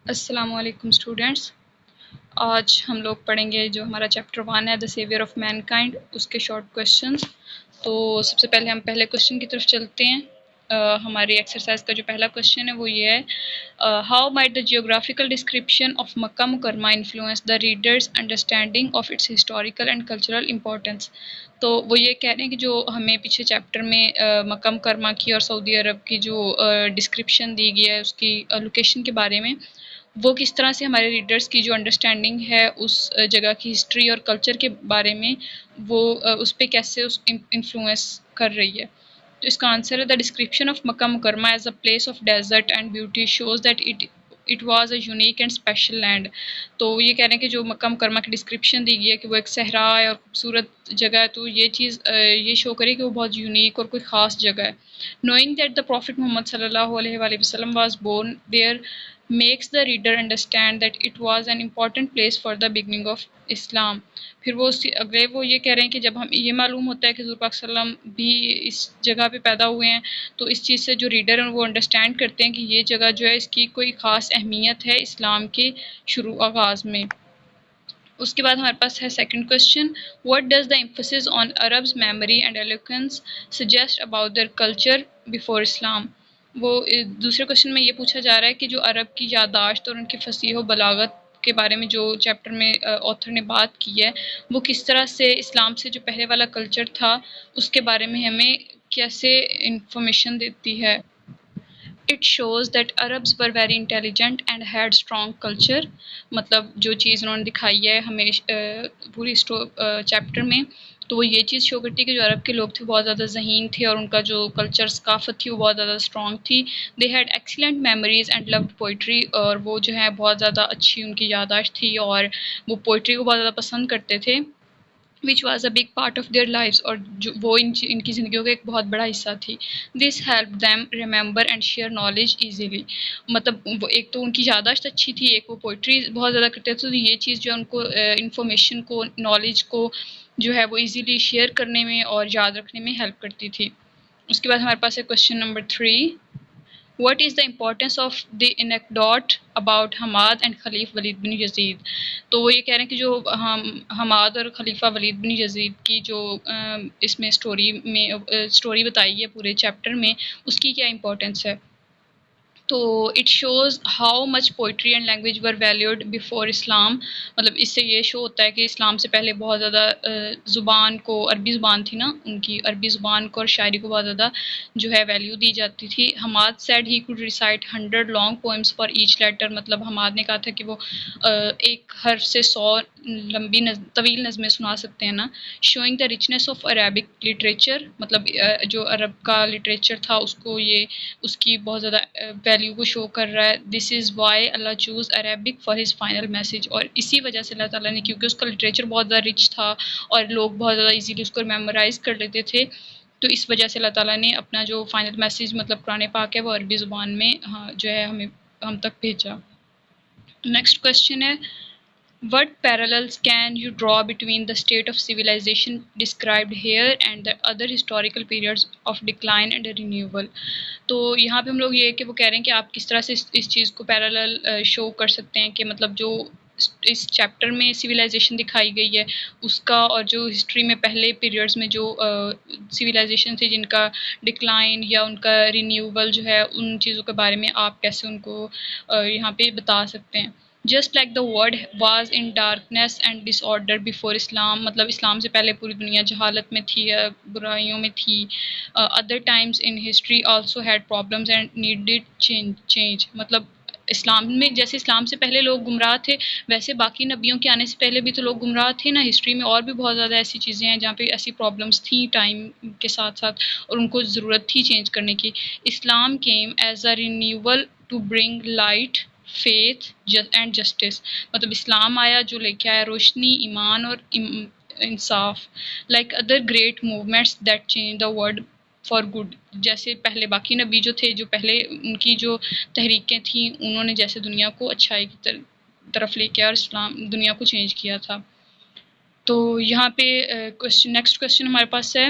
السلام علیکم اسٹوڈینٹس. آج ہم لوگ پڑھیں گے جو ہمارا چیپٹر 1 ہے دا سیویئر آف مین کائنڈ، اس کے شارٹ کویشچنس. تو سب سے پہلے ہم پہلے کویشچن کی طرف چلتے ہیں. ہماری ایکسرسائز کا جو پہلا کویشچن ہے وہ یہ ہے، how might the geographical description of Mecca Mukarramah influence the readers understanding of its historical and cultural importance. تو وہ یہ کہہ رہے ہیں کہ جو ہمیں پیچھے چیپٹر میں مکہ مکرمہ کی اور سعودی عرب کی جو ڈسکرپشن دی گئی ہے اس کی لوکیشن کے بارے میں، وہ کس طرح سے ہمارے ریڈرز کی جو انڈرسٹینڈنگ ہے اس جگہ کی ہسٹری اور کلچر کے بارے میں، وہ اس پہ کیسے انفلوئنس کر رہی ہے. تو اس کا آنسر ہے the description of Mecca Mukarramah as a place of desert and beauty shows that it was a unique and special land. تو یہ کہہ رہے ہیں کہ جو مکہ مکرمہ کی ڈسکرپشن دی گئی ہے کہ وہ ایک صحرا ہے اور خوبصورت جگہ ہے، تو یہ چیز یہ شو کرے کہ وہ بہت یونیک اور کوئی خاص جگہ ہے. Knowing that the prophet Muhammad صلی اللہ علیہ وآلہ وسلم was born there makes the reader understand that it was an important place for the beginning of Islam. پھر وہ اگلے وہ یہ کہہ رہے ہیں کہ جب ہم یہ معلوم ہوتا ہے کہ حضور پاک صلی اللہ علیہ وسلم بھی اس جگہ پہ پیدا ہوئے ہیں، تو اس چیز سے جو ریڈر ہیں وہ انڈرسٹینڈ کرتے ہیں کہ یہ جگہ جو ہے اس کی کوئی خاص اہمیت ہے اسلام کے شروع آغاز میں. اس کے بعد ہمارے پاس ہے second question, what does the emphasis on Arabs memory and eloquence suggest about their culture before Islam. وہ دوسرے کویشچن میں یہ پوچھا جا رہا ہے کہ جو عرب کی یادداشت اور ان کی فصیح و بلاغت کے بارے میں جو چیپٹر میں آتھر نے بات کی ہے، وہ کس طرح سے اسلام سے جو پہلے والا کلچر تھا اس کے بارے میں ہمیں کیسے انفارمیشن دیتی ہے. It shows that Arabs were very intelligent and had strong culture. مطلب جو چیز انہوں نے دکھائی ہے ہمیں پوری چیپٹر میں، تو وہ یہ چیز شو کرتی ہے کہ جو عرب کے لوگ تھے بہت زیادہ ذہین تھے اور ان کا جو کلچر ثقافت تھی وہ بہت زیادہ اسٹرانگ تھی. They had excellent memories and loved poetry. اور وہ جو ہے بہت زیادہ اچھی ان کی یادداشت تھی اور وہ پوئٹری کو بہت زیادہ پسند کرتے تھے. which was a big part of their lives. اور جو وہ ان کی زندگیوں کا ایک بہت بڑا حصہ تھی. This helped them remember and share knowledge easily. مطلب ایک تو ان کی یادداشت اچھی تھی، ایک وہ پوئٹری بہت زیادہ کرتے تھے، تو یہ چیز جو ان کو انفارمیشن کو، نالج کو جو ہے وہ ایزیلی شیئر کرنے میں اور یاد رکھنے میں ہیلپ کرتی تھی. اس کے بعد ہمارے پاس ہے question number 3، What is the importance of the anecdote about Hammad and خلیف ولید بن یزید. تو وہ یہ کہہ رہے ہیں کہ جو حماد اور خلیفہ ولید بن یزید کی جو اس میں اسٹوری بتائی ہے پورے چیپٹر میں، اس کی کیا امپورٹنس ہے. تو it shows how much poetry and language were valued before Islam. مطلب اس سے یہ شو ہوتا ہے کہ اسلام سے پہلے بہت زیادہ زبان کو، عربی زبان تھی نا ان کی، عربی زبان کو اور شاعری کو بہت زیادہ جو ہے ویلیو دی جاتی تھی. Hammad said he could recite 100 long poems for each letter. مطلب حماد نے کہا تھا کہ وہ ایک حرف سے 100 لمبی طویل نظمیں سنا سکتے ہیں نا. شوئنگ دا رچنس آف عربک لٹریچر. مطلب جو عرب کا لٹریچر تھا اس کو یہ اس کی بہت زیادہ ویلیو کو شو کر رہا ہے. This is why Allah chose Arabic for his final message. اور اسی وجہ سے اللہ تعالیٰ نے، کیونکہ اس کا لٹریچر بہت زیادہ رچ تھا اور لوگ بہت زیادہ ایزیلی اس کو میمورائز کر لیتے تھے، تو اس وجہ سے اللہ تعالیٰ نے اپنا جو فائنل میسج مطلب قرآن پاک ہے وہ عربی زبان میں جو ہے ہم تک بھیجا. نیکسٹ کویشچن ہے، What parallels can you draw between the state of civilization described here and the other historical periods of decline and renewal. تو یہاں پہ ہم لوگ یہ کہ وہ کہہ رہے ہیں کہ آپ کس طرح سے اس چیز کو پیرالل شو کر سکتے ہیں کہ مطلب جو اس چیپٹر میں سویلائزیشن دکھائی گئی ہے اس کا اور جو ہسٹری میں پہلے پیریڈز میں جو سویلائزیشن تھی جن کا ڈکلائن یا ان کا رینیوول جو ہے، ان چیزوں کے بارے میں آپ کیسے ان کو یہاں پہ بتا سکتے ہیں. Just like the world was in darkness and disorder before Islam. مطلب اسلام سے پہلے پوری دنیا جہالت میں تھی، برائیوں میں تھی. Other times in history also had problems and needed change. مطلب اسلام میں جیسے اسلام سے پہلے لوگ گمراہ تھے، ویسے باقی نبیوں کے آنے سے پہلے بھی تو لوگ گمراہ تھے نا. ہسٹری میں اور بھی بہت زیادہ ایسی چیزیں ہیں جہاں پہ ایسی پرابلمس تھیں ٹائم کے ساتھ ساتھ، اور ان کو ضرورت تھی چینج کرنے کی. Islam came as a renewal to bring light, faith and justice. مطلب اسلام آیا جو لے کے آیا روشنی، ایمان اور انصاف. Like other great movements that change the world for good. جیسے پہلے باقی نبی جو تھے، جو پہلے ان کی جو تحریکیں تھیں، انہوں نے جیسے دنیا کو اچھائی کی طرف لے کے اور اسلام دنیا کو چینج کیا تھا. تو یہاں پہ نیکسٹ کویشچن ہمارے پاس ہے،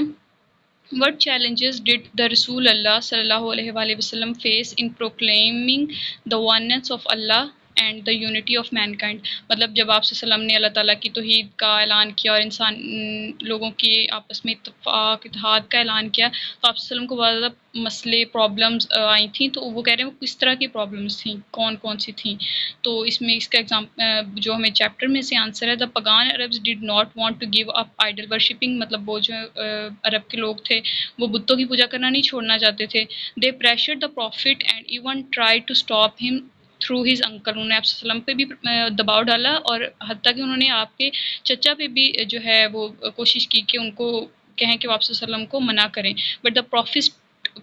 What challenges did the Rasul Allah sallallahu alaihi wasallam face in proclaiming the oneness of Allah and the unity of mankind. مطلب جب آپ صلی اللہ علیہ وسلم نے اللہ تعالیٰ کی توحید کا اعلان کیا اور انسان لوگوں کی آپس میں اتفاق اتحاد کا اعلان کیا تو آپ صلی اللہ علیہ وسلم کو بہت زیادہ مسئلے پرابلمز آئی تھیں. تو وہ کہہ رہے ہیں وہ کس طرح کی پرابلمز تھیں, کون کون سی تھیں. تو اس میں اس کا جو ہمیں چیپٹر میں سے آنسر ہے, the pagan Arabs did not want to give up idol worshipping. مطلب وہ جو عرب کے لوگ تھے وہ بتوں کی پوجا کرنا نہیں چھوڑنا چاہتے تھے. They pressure the prophet and even try to stop him through his uncle. انہوں نے آپ صلی اللہ علیہ وسلم پہ بھی دباؤ ڈالا اور حتیٰ کہ انہوں نے آپ کے چچا پہ بھی جو ہے وہ کوشش کی کہ ان کو کہیں کہ وہ آپ صلی اللہ علیہ وسلم کو منع کریں. بٹ دا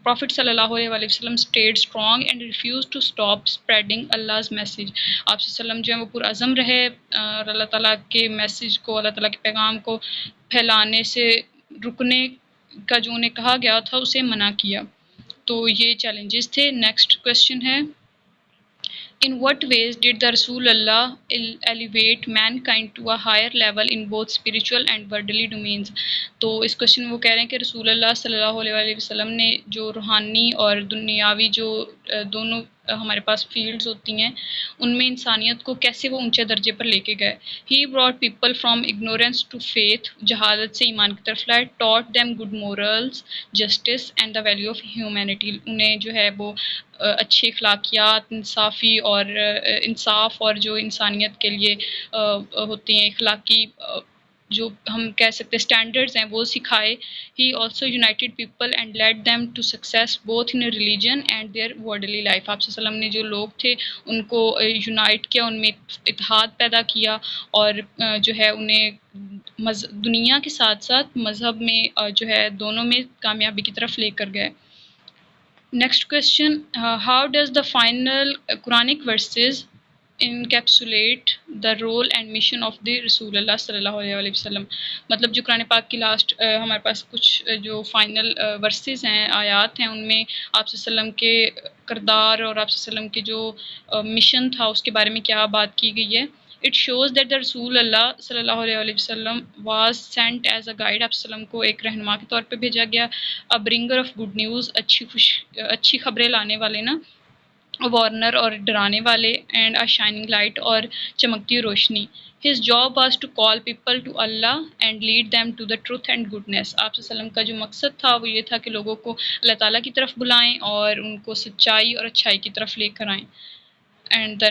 Prophet صلی اللہ علیہ وسلم stayed strong and refused to stop spreading Allah's message. آپ صلی اللہ علیہ وسلم جو ہے وہ پرعزم رہے اور اللہ تعالیٰ کے میسیج کو, اللہ تعالیٰ کے پیغام کو پھیلانے سے رکنے کا جو انہیں کہا گیا تھا اسے منع کیا. تو یہ چیلنجز تھے. نیکسٹ کویشچن ہے, In what ways did the Rasulullah elevate mankind to a higher level in both spiritual and worldly domains? تو اس کوشچن وہ کہہ رہے ہیں کہ رسول اللہ صلی اللہ علیہ وسلم نے جو روحانی اور دنیاوی جو دونوں ہمارے پاس فیلڈز ہوتی ہیں ان میں انسانیت کو کیسے وہ اونچے درجے پر لے کے گئے. He brought people from ignorance to faith. جہالت سے ایمان کی طرف لائے. Taught them good morals, justice and the value of humanity. انہیں جو ہے وہ اچھی اخلاقیات, انصافی اور انصاف اور جو انسانیت کے لیے ہوتی ہیں اخلاقی جو ہم کہہ سکتے اسٹینڈرڈز ہیں وہ سکھائے. He also united people and led them to success both in religion and their worldly life. آپ صلی اللہ علیہ وسلم نے جو لوگ تھے ان کو یونائٹ کیا, ان میں اتحاد پیدا کیا اور جو ہے انہیں دنیا کے ساتھ ساتھ مذہب میں جو ہے دونوں میں کامیابی کی طرف لے کر گئے. Next question, how does the final Quranic verses encapsulate the role and mission of the رسول اللہ صلی اللہ علیہ وسلم. مطلب جو قرآن پاک کی لاسٹ ہمارے پاس کچھ جو فائنل ورسز ہیں, آیات ہیں, ان میں آپ صلی اللہ علیہ وسلم کے کردار اور آپ صلی اللہ علیہ وسلم کے جو مشن تھا اس کے بارے میں کیا بات کی گئی ہے. It shows that the رسول اللہ صلی اللہ علیہ وسلم was sent as a guide. آپ صلی اللہ علیہ وسلم کو ایک رہنما کے طور پہ بھیجا گیا. A bringer of good news, اچھی خبریں لانے والے نا, وارنر اور ڈرانے والے, اینڈ a shining light اور چمکتی روشنی. His job was to call people to Allah and lead them to the truth and goodness. آپ صلی اللہ علیہ وسلم کا جو مقصد تھا وہ یہ تھا کہ لوگوں کو اللہ تعالیٰ کی طرف بلائیں اور ان کو سچائی اور اچھائی کی طرف لے کر آئیں. And the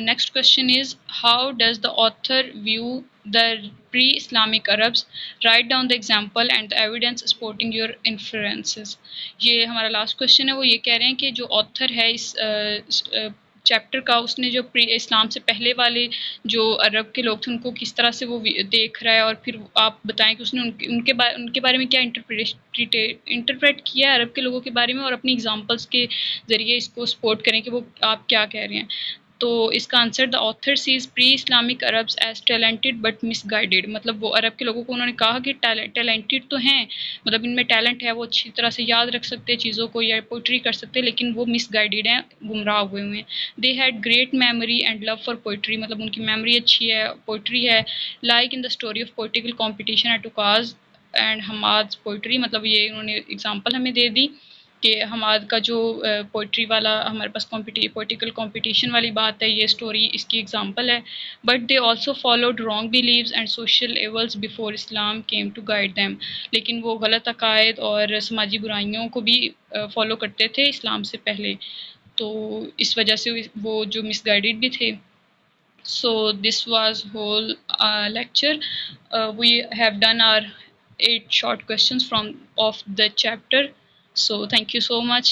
next question is, how does the author view the pre-Islamic Arabs? Write down the example and the evidence supporting your inferences. یہ ہمارا لاسٹ کویشچن ہے. وہ یہ کہہ رہے ہیں کہ جو آتھر ہے اس چیپٹر کا, اس نے جو اسلام سے پہلے والے جو عرب کے لوگ تھے ان کو کس طرح سے وہ دیکھ رہا ہے, اور پھر آپ بتائیں کہ اس نے ان کے بارے میں کیا انٹرپریٹ کیا ہے عرب کے لوگوں کے بارے میں, اور اپنی ایگزامپلس کے ذریعے اس کو سپورٹ کریں کہ وہ آپ کیا کہہ رہے ہیں. تو اس کا answer, the author says pre Islamic Arabs as talented but misguided. مطلب وہ عرب کے لوگوں کو انہوں نے کہا کہ ٹیلنٹڈ تو ہیں, مطلب ان میں ٹیلنٹ ہے, وہ اچھی طرح سے یاد رکھ سکتے چیزوں کو یا پوئٹری کر سکتے, لیکن وہ مس گائیڈیڈ ہیں, گمراہ ہوئے ہوئے ہیں. They had great memory and love for poetry. مطلب ان کی میموری اچھی ہے, پوئٹری ہے. Like in the story of political competition at Okaz and Hammad poetry. مطلب یہ انہوں نے اگزامپل ہمیں دے دی کہ حماد کا جو پوئٹری والا ہمارے پاس پولیٹیکل کمپٹیشن والی بات ہے, یہ اسٹوری اس کی اگزامپل ہے. But they also followed wrong beliefs and social evils before Islam came to guide them. لیکن وہ غلط عقائد اور سماجی برائیوں کو بھی فالو کرتے تھے اسلام سے پہلے, تو اس وجہ سے وہ جو مس گائیڈیڈ بھی تھے. So this was whole lecture. We have done our 8 short questions of the chapter. So thank you so much.